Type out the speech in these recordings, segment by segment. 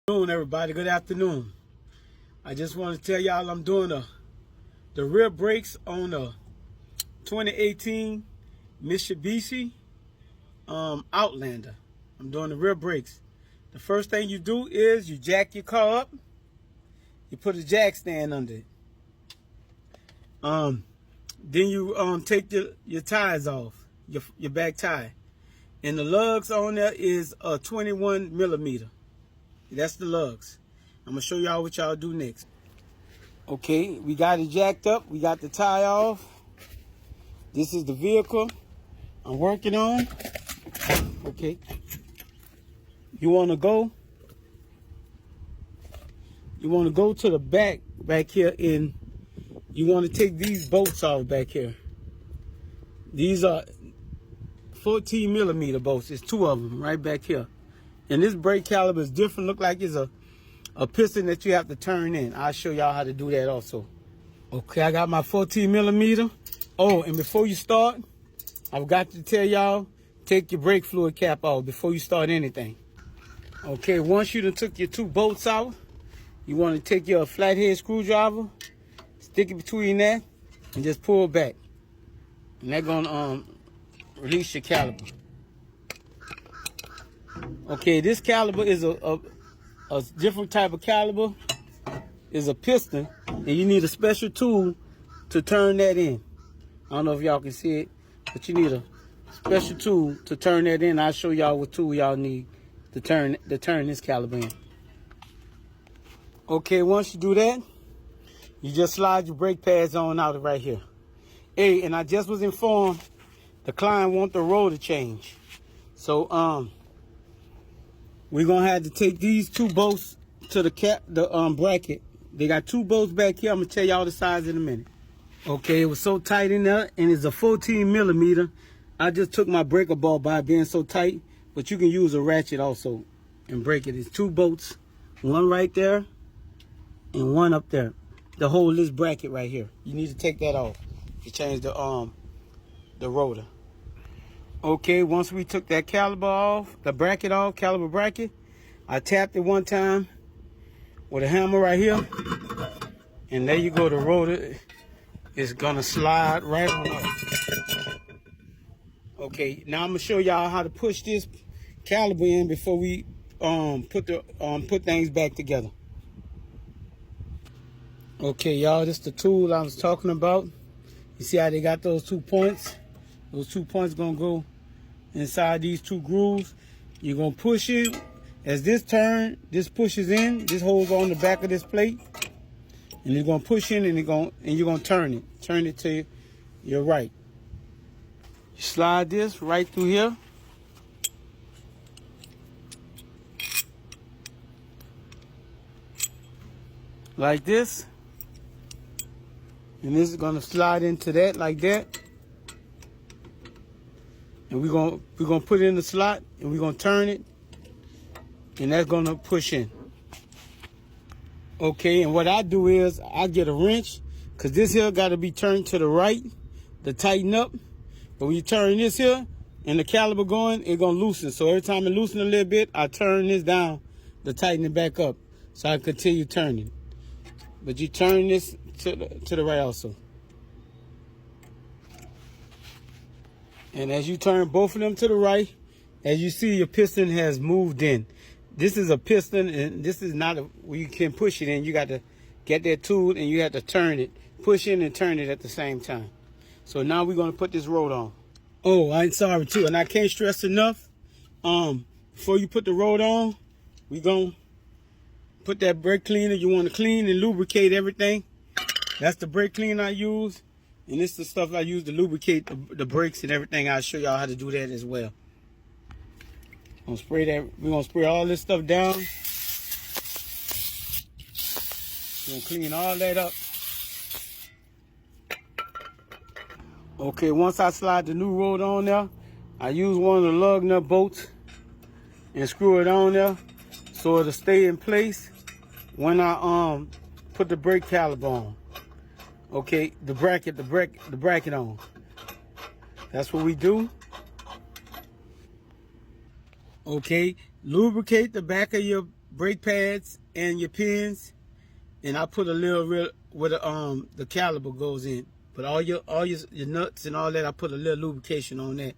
Everybody, good afternoon. I just want to tell y'all I'm doing the rear brakes on a 2018 Mitsubishi Outlander. I'm doing the rear brakes. The first thing you do is you jack your car up. You put a jack stand under it. Then you take your tires off, your back tire, and the lugs on there is a 21 millimeter. That's the lugs. I'm gonna show y'all what y'all do next. Okay, we got it jacked up. We got the tire off. This is the vehicle I'm working on. Okay. You wanna go to the back here, and you wanna take these bolts off back here. These are 14 millimeter bolts. There's two of them right back here. And this brake caliper is different. Look like it's a piston that you have to turn in. I'll show y'all how to do that also. Okay, I got my 14 millimeter. Oh, and before you start, I've got to tell y'all, take your brake fluid cap off before you start anything. Okay, once you done took your two bolts out, you want to take your flathead screwdriver, stick it between that, and just pull back. And that's gonna release your caliper. Okay, this caliper is a different type of caliper. It's a piston, and you need a special tool to turn that in. I don't know if y'all can see it, but you need a special tool to turn that in. I'll show y'all what tool y'all need to turn this caliper in. Okay, once you do that, you just slide your brake pads on out right here. Hey, and I just was informed the client want the rotor change. So we're gonna have to take these two bolts to the bracket. They got two bolts back here. I'm gonna tell y'all the size in a minute. Okay, it was so tight in there, and it's a 14 millimeter. I just took my breaker ball by being so tight, but you can use a ratchet also and break it. It's two bolts, one right there and one up there to hold this bracket right here. You need to take that off to change the rotor. Okay, once we took that caliper off, the bracket off, caliper bracket, I tapped it one time with a hammer right here, and there you go, the rotor is gonna slide right on up. Okay, now I'm gonna show y'all how to push this caliper in before we put things back together. Okay, y'all, this is the tool I was talking about. You see how they got those 2 points? Those 2 points gonna go inside these two grooves. You're gonna push it. As this turn, this pushes in, this holds on the back of this plate, and it's gonna push in, and you're gonna turn it to your right. You slide this right through here. Like this. And this is gonna slide into that like that. And we're gonna put it in the slot, and we're gonna turn it, and that's gonna push in. Okay, and what I do is I get a wrench, cause this here gotta be turned to the right to tighten up. But when you turn this here and the caliper going, it's gonna loosen. So every time it loosens a little bit, I turn this down to tighten it back up, so I continue turning. But you turn this to the right also. And as you turn both of them to the right, as you see, your piston has moved in. This is a piston, and this is not where you can push it in. You got to get that tool, and you have to turn it, push in and turn it at the same time. So now we're going to put this rotor on. Oh, I'm sorry too, and I can't stress enough. Before you put the rotor on, we're going to put that brake cleaner. You want to clean and lubricate everything. That's the brake cleaner I use. And this is the stuff I use to lubricate the brakes and everything. I'll show y'all how to do that as well. We're gonna spray all this stuff down. We're gonna clean all that up. Okay, once I slide the new rotor on there, I use one of the lug nut bolts and screw it on there so it'll stay in place when I put the brake caliper on. Okay, the bracket on. That's what we do. Okay, lubricate the back of your brake pads and your pins, and I put a little real where the caliper goes in. But all your nuts and all that, I put a little lubrication on that.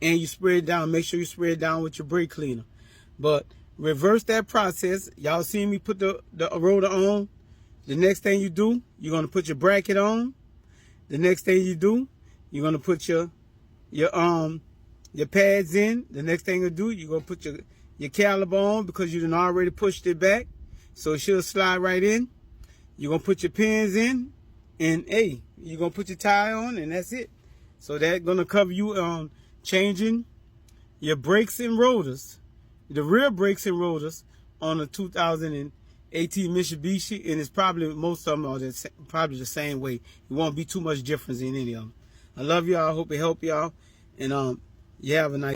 And you spray it down. Make sure you spray it down with your brake cleaner. But reverse that process. Y'all see me put the rotor on. The next thing you do, you're gonna put your bracket on. The next thing you do, you're gonna put your pads in. The next thing you do, you're gonna put your caliper on because you done already pushed it back, so it should slide right in. You're gonna put your pins in, and hey, you're gonna put your tire on, and that's it. So that's gonna cover you on changing your brakes and rotors, the rear brakes and rotors on a 2018 Mitsubishi, and it's probably most of them are probably the same way. It won't be too much difference in any of them. I love y'all. I hope it helped y'all, and you have a nice